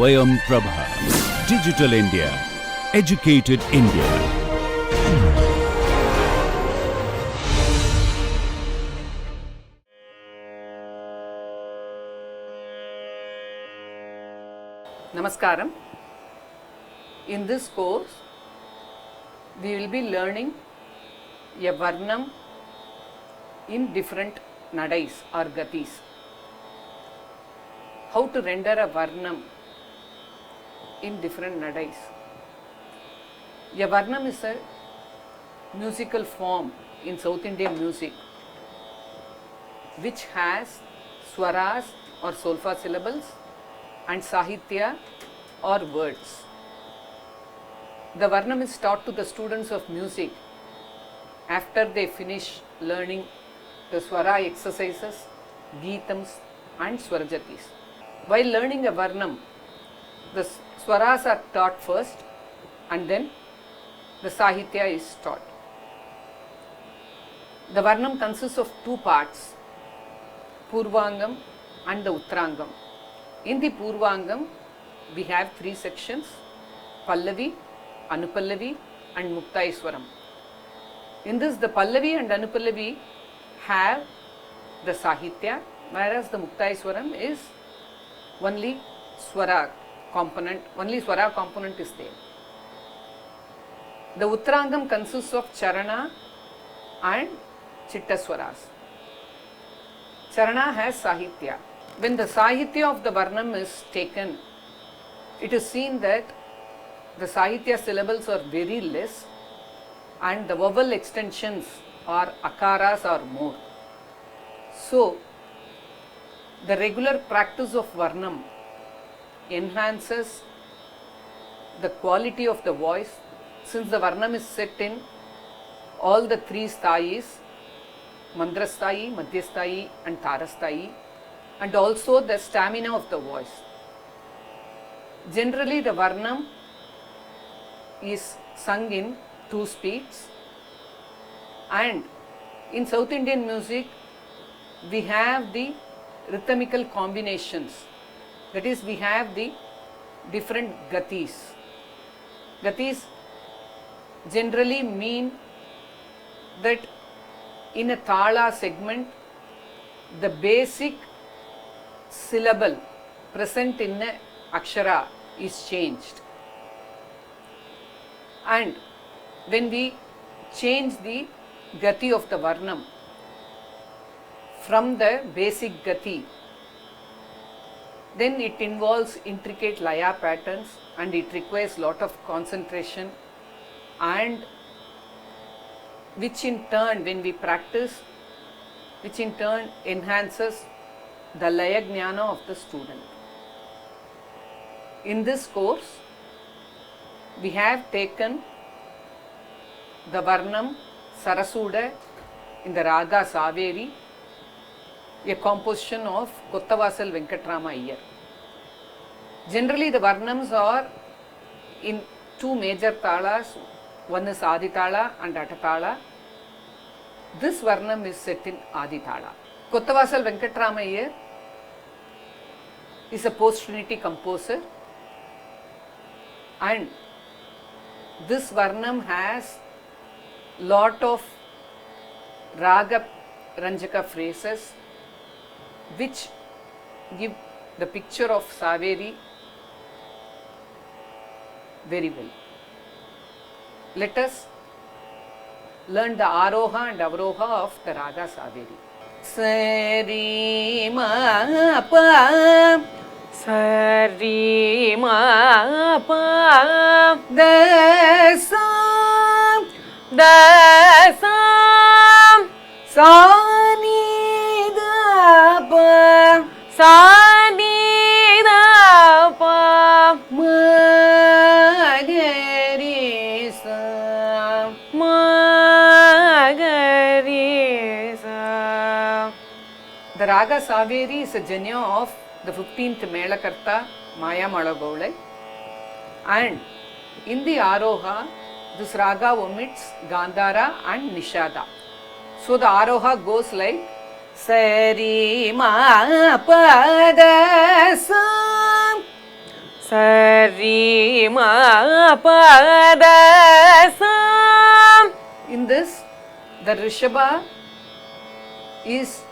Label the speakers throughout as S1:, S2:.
S1: Swayam Prabha. Digital India. Educated India.
S2: Namaskaram. In this course, we will be learning a Varnam in different nadais or gatis. How to render a Varnam in different nadais. A Varnam is a musical form in South Indian music which has swaras or solfa syllables and sahitya or words. The Varnam is taught to the students of music after they finish learning the swara exercises, geetams and swarajatis. While learning a Varnam, the swaras are taught first and then the sahitya is taught. The Varnam consists of two parts, Purvangam and the Uttarangam. In the Purvangam, we have three sections, Pallavi, Anupallavi and Muktaiswaram. In this, the Pallavi and Anupallavi have the Sahitya, whereas the Muktaiswaram is only Swara component, is there. The Uttarangam consists of Charana and Chittaswaras. Charana has Sahitya. When the Sahitya of the Varnam is taken, it is seen that the Sahitya syllables are very less and the vowel extensions or akaras are more. So, the regular practice of Varnam enhances the quality of the voice since the Varnam is set in all the three sthayis, Mandrasthayi, Madhyasthayi and Tarasthayi, and also the stamina of the voice. Generally, the Varnam is sung in two speeds, and in South Indian music, we have the rhythmical combinations. That is, we have the different gatis. Gatis generally mean that in a thala segment, the basic syllable present in a akshara is changed. And when we change the gati of the Varnam from the basic gati, then it involves intricate laya patterns and it requires lot of concentration, and which in turn, when we practice, which in turn enhances the laya jnana of the student. In this course, we have taken the Varnam Sarasuda in the Raga Saveri, a composition of Kottavasal Venkatrama Iyer. Generally, the Varnams are in two major talas, one is Aditala and Atatala. This Varnam is set in Aditala. Kottavasal Venkatrama Iyer is a post-Trinity composer, and this Varnam has lot of Raga Ranjaka phrases which give the picture of Saveri very well. Let us learn the Aroha and Avroha of the Raga Saveri. Sari ma pa,
S3: Sari ma pa,
S2: da sa,
S3: da sa,
S2: sa ni da pa,
S3: sa ni da pa,
S2: ma ga ri sa,
S3: ma ga ri sa.
S2: The Raga Saveri is a janya of the 15th Melakarta Maya Malagaulai, and in the Aroha, this Raga omits Gandhara and Nishada. So the Aroha goes like Sari ma pa da sa,
S3: Sari ma pada sam.
S2: In this, the Rishabha is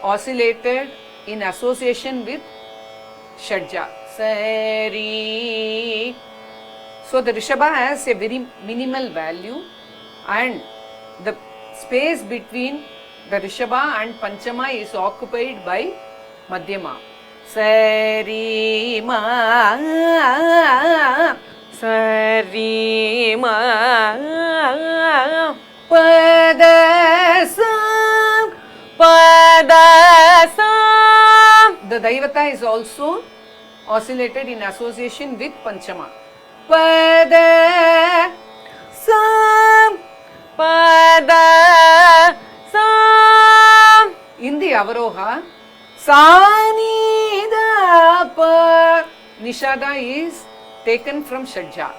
S2: oscillated in association with Shadja. Sari. So the Rishabha has a very minimal value, and the space between the Rishabha and Panchama is occupied by Madhyama. Sari ma.
S3: Sari ma
S2: Pada sam.
S3: pada sam.
S2: The Daivata is also oscillated in association with Panchama. Pada sam.
S3: Pada sam.
S2: In the Avaroha, Sani da pa. Nishada is taken from Shadja.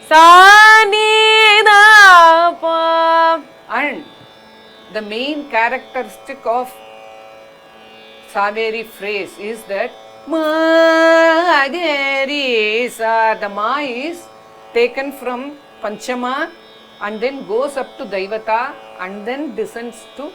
S3: Sani da pa.
S2: And the main characteristic of Saveri phrase is that Ma Gari Sa. The Ma is taken from Panchama and then goes up to Daivata and then descends to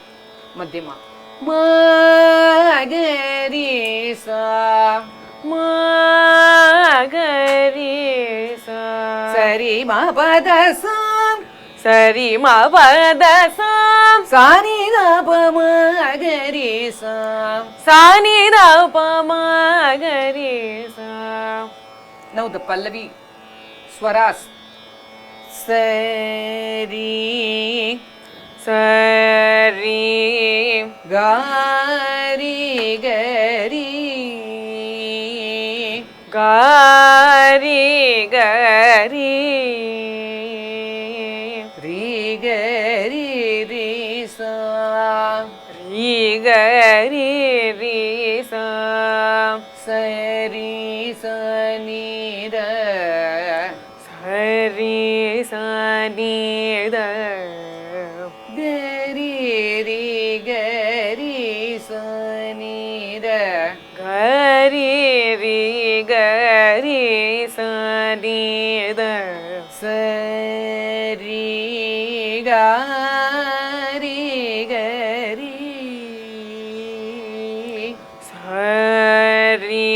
S2: Madhyama. Ma Gari Sa.
S3: Ma gari sa.
S2: Sari Ma Pada Sam.
S3: Sari ma pada sam.
S2: Sani Da Pa Ma Gari Sa.
S3: Sani da pa ma gari sa.
S2: Now the Pallavi Swaras. Sari
S3: Sari
S2: Gari Gari
S3: gari gari
S2: Ri Gari Ri Sa.
S3: ri gari ri sa.
S2: Sari Sa Ni Da.
S3: Sari sa ni da.
S2: Gari Ri Gari Sa Ni Da.
S3: Gari ri gari sa ni da.
S2: Sari Gari Gari.
S3: Sari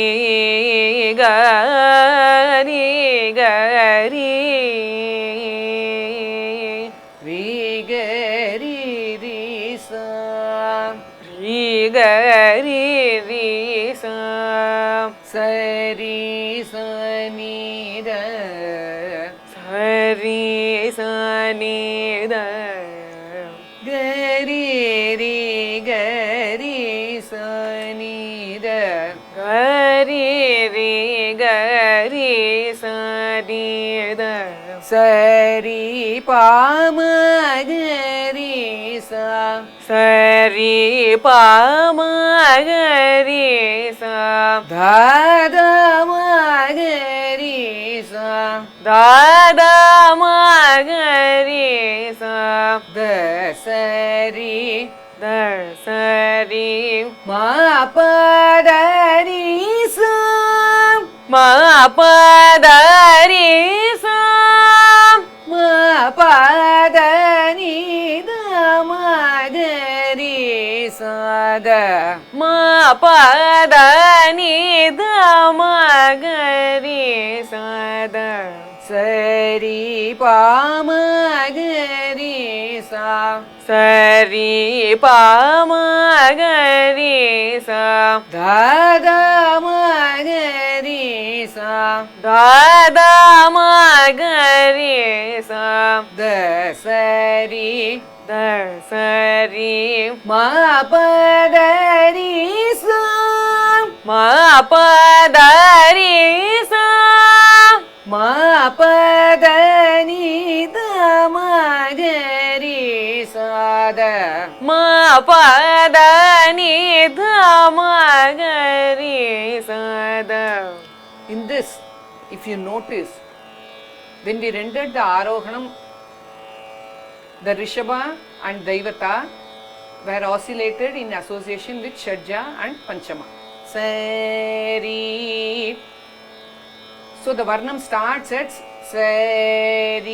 S3: gari gari.
S2: Ri Gari Ri Sa.
S3: Ri gari ri sa.
S2: Sari Sa Ni Da.
S3: Sari sa ni da.
S2: Gari Ri Gari Sa Ni Da.
S3: Gari ri gari sa ni da.
S2: Sari Pa Ma Gari Sa.
S3: Sari pa ma gari sa.
S2: Da Da Ma Gari Sa.
S3: Da da ma gari sa.
S2: Da Sari
S3: Da sari
S2: Ma Pa Da Ri Sa.
S3: ma pa da ri sa.
S2: Ma Pa Da Ni Da Ma Gari Sa Da.
S3: Ma pa da ni da ma gari sa da.
S2: Sari Pa Ma Gari Sa.
S3: Sari pa ma gari sa.
S2: Da Da Ma Gari Sa.
S3: Da da ma gari sa.
S2: Da Sari
S3: Da sari
S2: Ma Pa Da Ri Sa.
S3: ma pa da ri sa.
S2: Ma Pa Da Ni Da Ma Gari Sa Da.
S3: Ma pa da ni da ma gari sa da.
S2: In this, if you notice, when we rendered the Arohanam, the Rishabha and Daivata were oscillated in association with Shadja and Panchama. Sari So the Varnam starts at Sari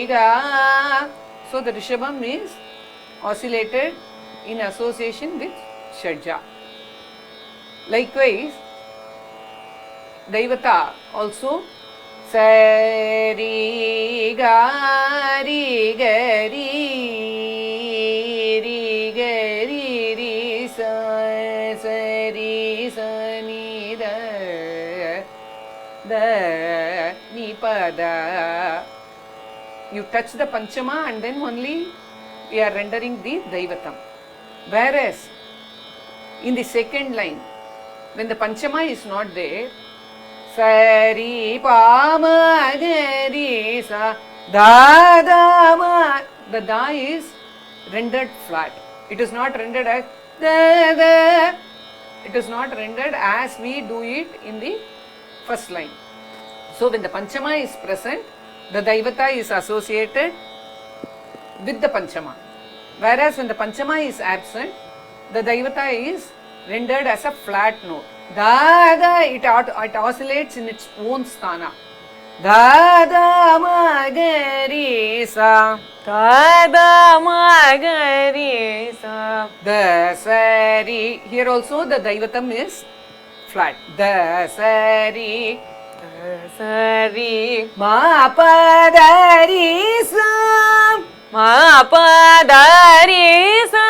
S2: Ga. So the Rishabham is oscillated in association with Shadja. Likewise, Daivata also Sari Ga Ri Ga Ri Ga Ri Sa Sari Sa Ni Da Ni Pa Da. You touch the Panchama and then only we are rendering the Daivatam. Whereas in the second line, when the Panchama is not there, Sari Pa Ma Ga Ri Sa Da Da Ma, the Da is rendered flat. It is not rendered as Da Da. It is not rendered as we do it in the first line. So when the Panchama is present, the Daivata is associated with the Panchama. Whereas when the Panchama is absent, the Daivata is rendered as a flat note. Da da, it oscillates in its own sthana. Da da ma ga ri sa.
S3: Da da ma ga ri sa.
S2: The Sari. Here also the Daivatam is flat. The Sari.
S3: Sari
S2: Ma pa da ri sa.
S3: ma pa da ri sa.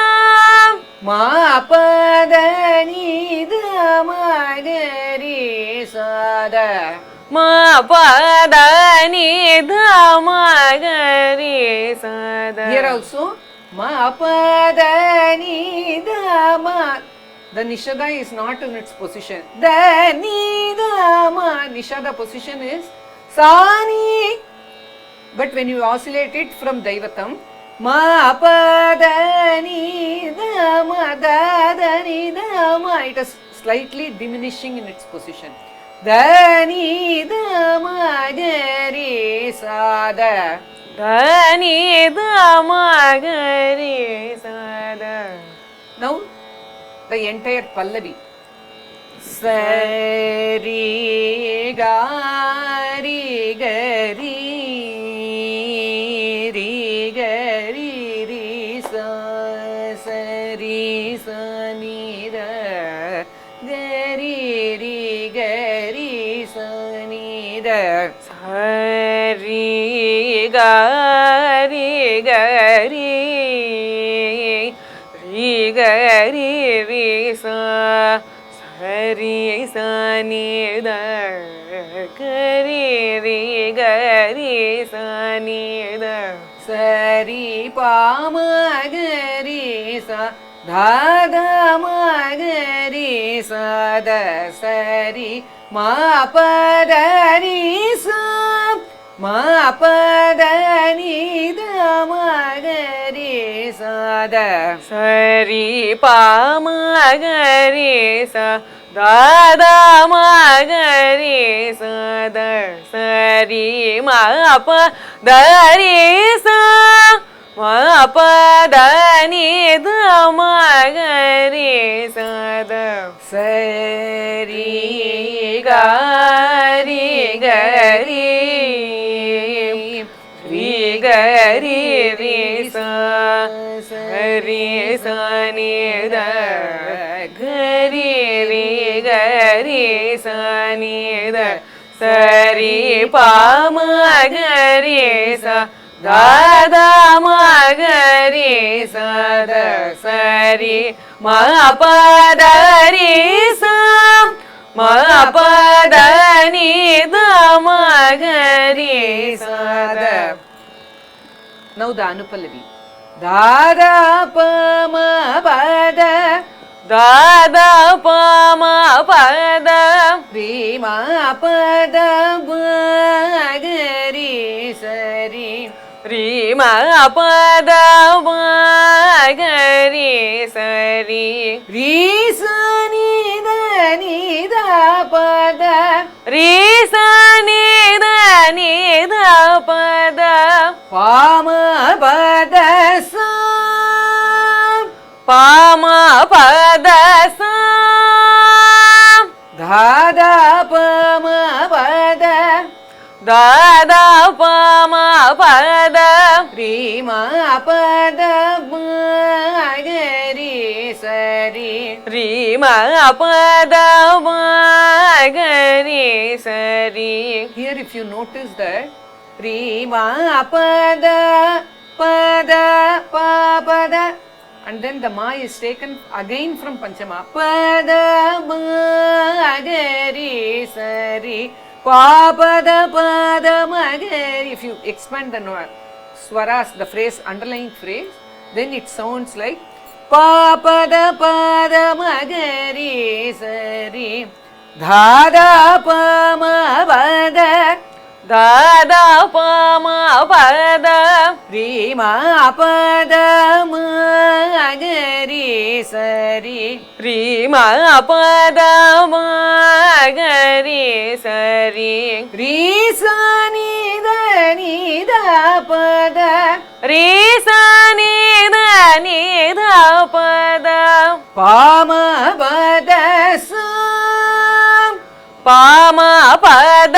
S2: Ma pa da ni da ma ga ri sa da.
S3: Ma pa da ni da ma ga ri sa da.
S2: Here also ma pa da ni da ma. The Nishada is not in its position. Da ni da ma. Nishada position is sa ni. But when you oscillate it from Daivatam, ma pa da ni da ma da da ni da ma, it is slightly diminishing in its position. Da ni da ma ga ri sa da.
S3: Da ni da ma ga ri sa da.
S2: Now the entire Pallavi. Sari ga ri ga ri ri ga ri ri sa sari sa ni da ga ri ri ga ri sa ni da.
S3: Sari ga ri ga ri ri ga ri ri sa. Sari sa ni da ga ri ri ga ri sa ni da.
S2: Sari pa ma ga ri sa da da ma ga ri sa da sari ma pa da ri sa ma pa da ni da ma ga ri sa da.
S3: Sari pa ma ga ri sa da da ma ga ri sa da. Sari ma pa da ri sa ma pa da ni da ma ga ri sa da.
S2: Sari
S3: ga ri ga ri ri ga ri ri sa. Sari sa ni da ga ri ri ga ri sa ni da. Sari pa ma ga ri sa da da ma ga ri sa da. Sari ma pa da ri sa ma pa da ni da ma ga ri sa da.
S2: Now the Anupallavi. Da da pa ma pa da.
S3: Da da pa ma pa da.
S2: Ri ma pa da ma ga ri sa ri.
S3: Ri ma pa da ma ga ri sa ri.
S2: Ri sa ni da pa da.
S3: Ri sa ni da pa da.
S2: Pa ma pa da sa.
S3: Pa ma pa da sa.
S2: Da da pa ma pa da.
S3: தாதா பாமா பத
S2: ரீமா பத மகரி சரி
S3: ரீமா பத மகரி சரி.
S2: Here if you notice that Reema பத பத பத and then the ma is taken again from panchama pada magari sari papada pada magari. If you expand the swaras, the phrase, underlying phrase, then it sounds like papada pada magari sari dhada pama pada
S3: தாதா பாமா பத
S2: ரீமா பத மகரி சரி
S3: ரீமா பத மகரி சரி
S2: ரீசனி தனித பத
S3: ரீசனி தனித பத
S2: பாம பத சம்
S3: பாமா பத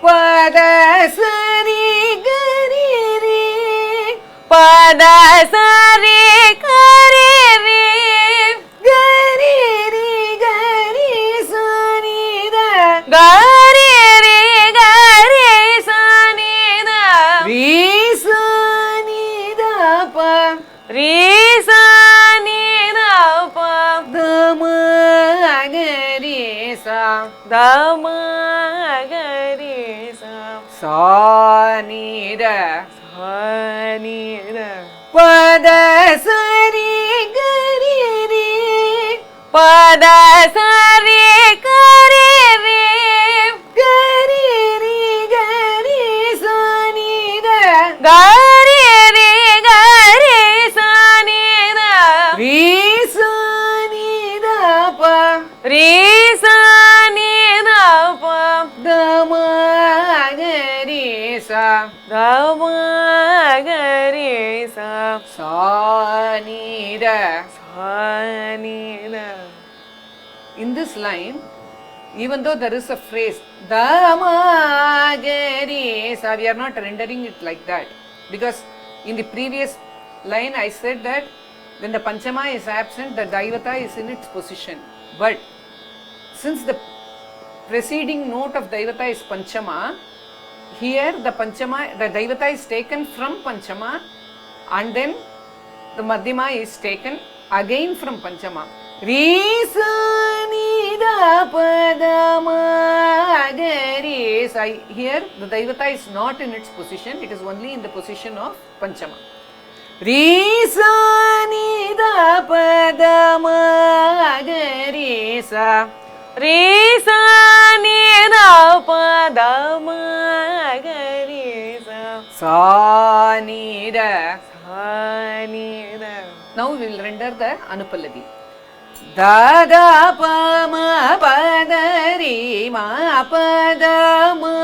S2: பத சரி கரி ரீ
S3: பத சரி கரி ரீ
S2: கரி ரீ கரி சனித
S3: கரி ரீ கரி சனித
S2: ரீசனித ப
S3: ரீசனித ப
S2: தமகரி சா
S3: தமகரி
S2: சானித
S3: சானித
S2: பத சரி கரி ரீ
S3: பத சரி கரி ரீ
S2: கரி ரீ கரி சனித
S3: கரி ரீ கரி சனித
S2: ரீசனித ப
S3: ரீசனித ப
S2: தமகரி சா
S3: தமகரி
S2: சானித.
S3: சானித.
S2: In this line, even though there is a phrase damagari sa, we are not rendering it like that, because in the previous line I said that when the panchama is absent, the daivata is in its position. But since the preceding note of daivata is panchama, here the daivata is taken from panchama and then the madhyama is taken again from panchama. Reesanida padamagari. Here the daivata is not in its position, it is only in the position of panchama. Reesanida padamagari sa
S3: ரீசனித பதமகரி
S2: sanida.
S3: சானித.
S2: Now we will render the Anupallavi. Dada pama padari ma padama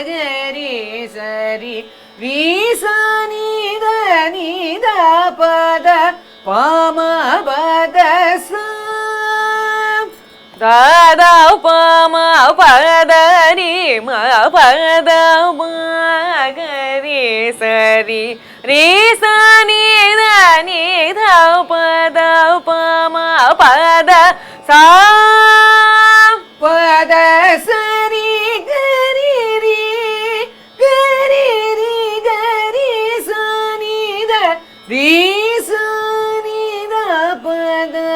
S2: gari sari risanida nida pada pama pada sam.
S3: தாதா பாமா பதரி ம பதமகரி சரி ரீசனித நித பத பாமா பத சா
S2: பத சரி கரி ரி கரி ரி கரி சனித ரீசனித பதமகரி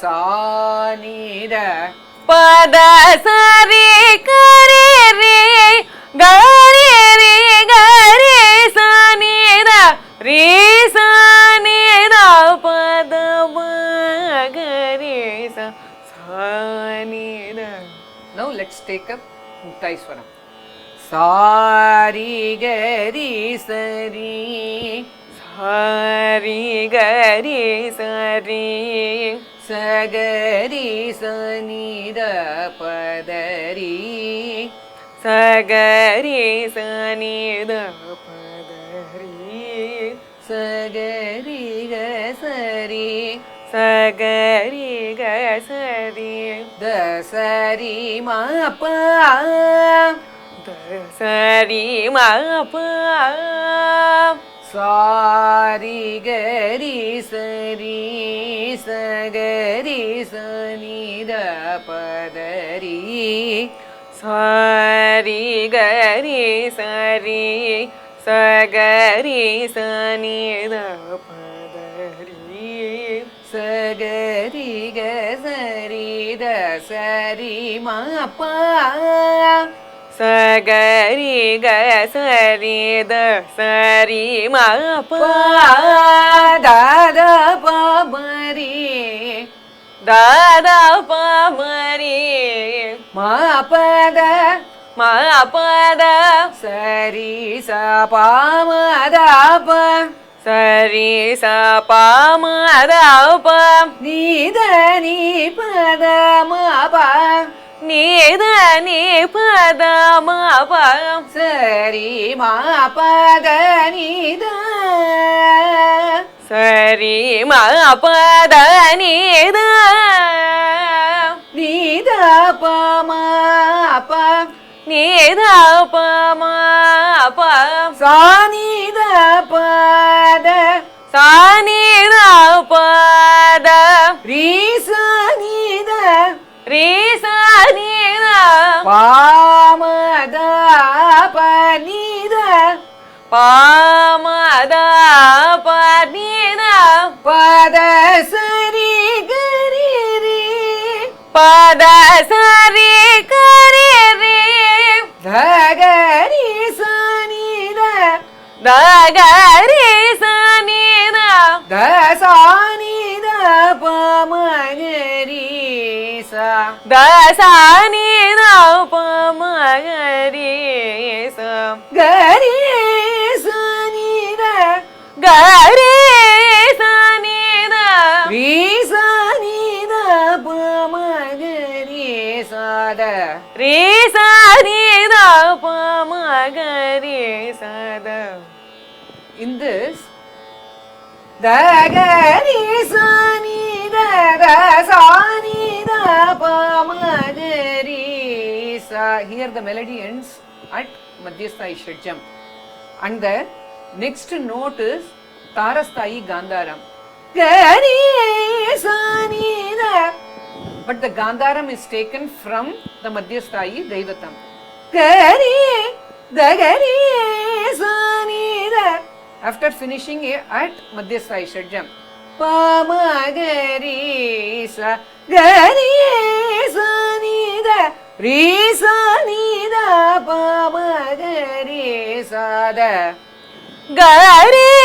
S2: சானித
S3: பத சரி கரி ரி கரி ரி கரி சனித ரீசனித பதமகரி சானித.
S2: Now let's take up Muktaiswaram. Sari gari sari
S3: சரி கரி சரி
S2: sagari sanida padari
S3: சகரி சனித பதரி
S2: sagari gasari
S3: சகரி கசரி
S2: த சரி ம ப
S3: சரி மப
S2: சாரி கரி சரி சகரி சனி த பதரி
S3: சாரி கரி சரி சகரி சனித பதரி
S2: சகரி க சரி த சரி ம ப
S3: சகரி கசரி த சரி மப
S2: தாத பமரி
S3: தாதா பமரி
S2: மபத
S3: மபத
S2: சரி சபாமதாப
S3: சரி சபாமதப
S2: நீத நீ பத மப
S3: நீத நீ பத மப
S2: சரி மபத நீத
S3: சரி மபத நீத
S2: நீத பமப
S3: நீத பமப
S2: சானித பத
S3: சானித பத
S2: ரீசனித
S3: ரீசனித
S2: பாமத பனித
S3: பாமத பனித
S2: பத சரி கரி
S3: பத சரி கரி
S2: தகரி சனித
S3: தகரி சனித
S2: தசானித பமகரி ச
S3: தசானித பமகரி ச
S2: கரி சனித
S3: கரி சனித
S2: ரீசனித பமகரி சத
S3: ரீசனித பமகரி சத.
S2: In this, dagari sani da sani da pamadari sa. Here the melody ends at Madhyasthai Shadjam, and the next note is Tarasthai Gandharam. Gari sani da, but the Gandharam is taken from the Madhyasthai Daivatam. Gari dagari sani da. After finishing at Madhyasthai Shadjam, Pamagari sa gari sa nida re sa nida Pamagari sa da
S3: gari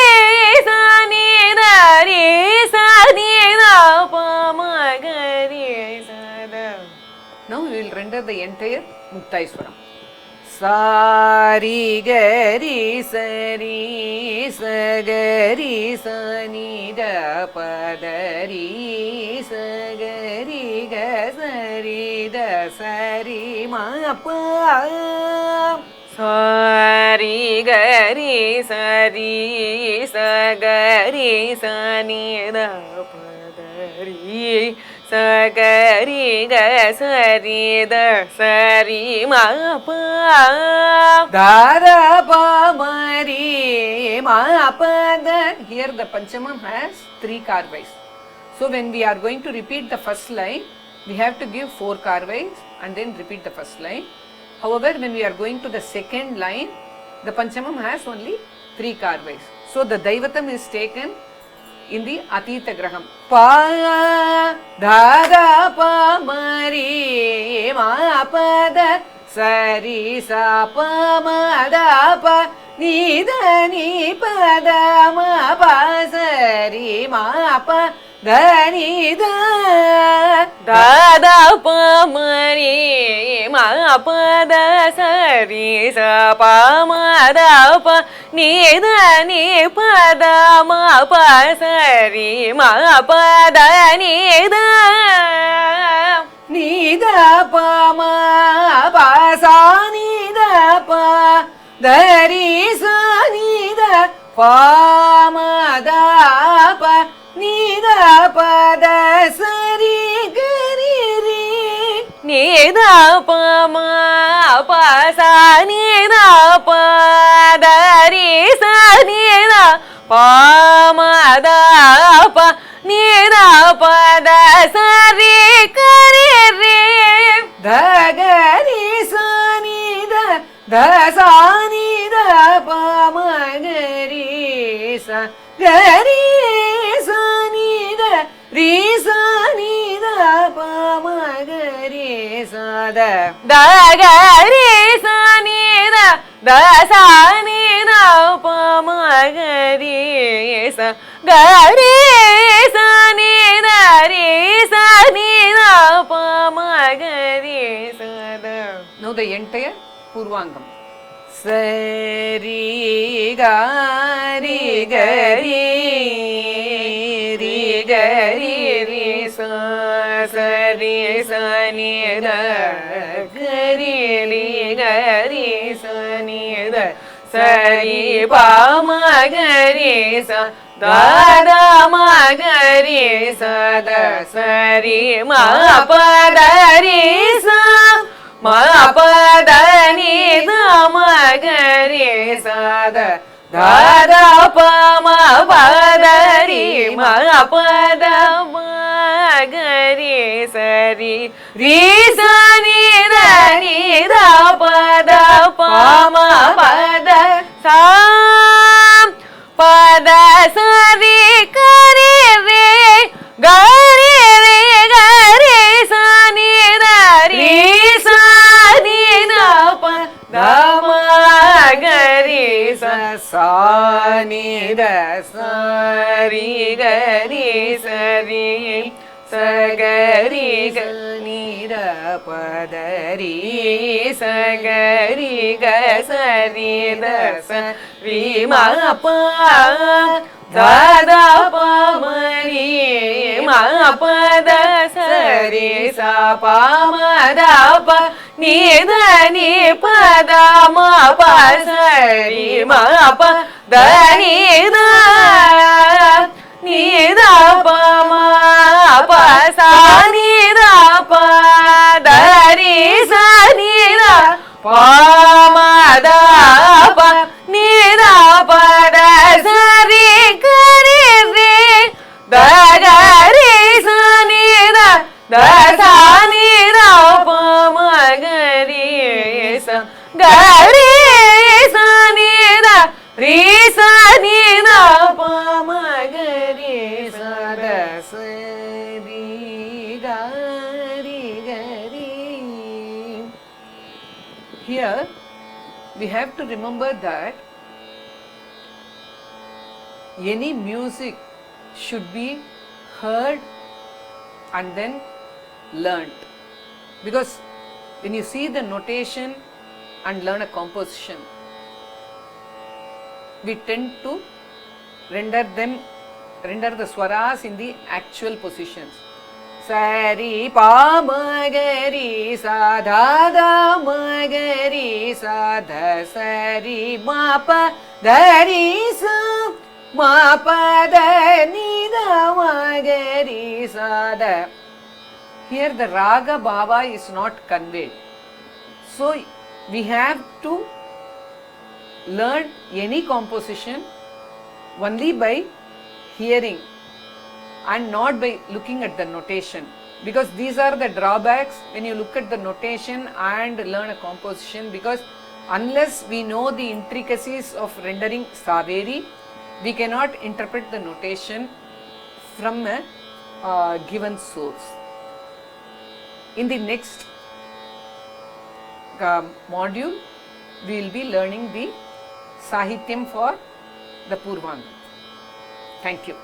S3: sa nida re sa nida Pamagari sa da.
S2: Now we will render the entire Muktaiswaram. Sari gari sari sagari sani da padari sagari ga sari da sari ma pa
S3: sari gari sari sagari sani da padari sagari ga sari da sari ma pa
S2: da da pa mari ma pa da. Here the Panchamam has 3 karvais. So when we are going to repeat the first line, we have to give 4 karvais and then repeat the first line. However, when we are going to the second line, the Panchamam has only 3 karvais. So the Daivatam is taken in the Atita Graham. Pa da da pa mari ma pa da sari sa pa ma da pa ni da ni pa da ma pa sari ma pa da ni da
S3: da da pa mari ma pa da sari sa pa ma da pa ni da ni pa da ma pa sari ma pa da ni da
S2: ni da pa ma pa sa ni da pa da ri sa ni da pa ma da pa ni da pa
S3: பாமதா ப நீதா பத சரி கரி ரே
S2: தகரி சனித தசானித பாமகரி ச கரி சனித ரீசனித பாமகரி சத
S3: தகரி சனித தசானித பாமகரி ச கரி சனித ரீசனித பாமகரி சத.
S2: Now the entire Purvangam. Sari gari gari ri gari ri sa sari sa ni da gari ri gari sa ni da sari pa ma gari sa da da ma gari sa da sari ma pa da ri sa ma pa da ni da ma gari sa da da da pa ma pa da ri ma pa da ma gari sa ri ri sa ni da pa da pa ma pa da sa pa da sa ri kari re gari re gari sa ni da ri sa ni da pa da ma gari sa sa ni da sa ri gari sa ri sa gari ga ni da pa da ri sa gari ga sa ri da sa ri ma pa da da pa ma ri ma pa da sa ri sa pa ma da pa ni da ni pa da ma pa sa ri ma pa da ni da ni da pa ma pa sa ni da pa da ri sa ni da pa ma da pa ni da pa da sa ri kari re da ga ri sa ni da sa ni da pa ma ga ri sa ga ri sa ni da ri sa ni da pa ma ga ri sa da sa ri ga ri ga ri. Here we have to remember that any music should be heard and then learnt, because when you see the notation and learn a composition, we tend to render the swaras in the actual positions. Sari pa ma ga ri sa da da ma ga ri sa da sari ma pa da ri sa ma pa da ni da ma ga ri sa da. Here the raga bhava is not conveyed, so we have to learn any composition only by hearing and not by looking at the notation, because these are the drawbacks when you look at the notation and learn a composition, because unless we know the intricacies of rendering Saveri, we cannot interpret the notation from a given source. In the next module, we will be learning the Sahityam for the Purvangam. Thank you.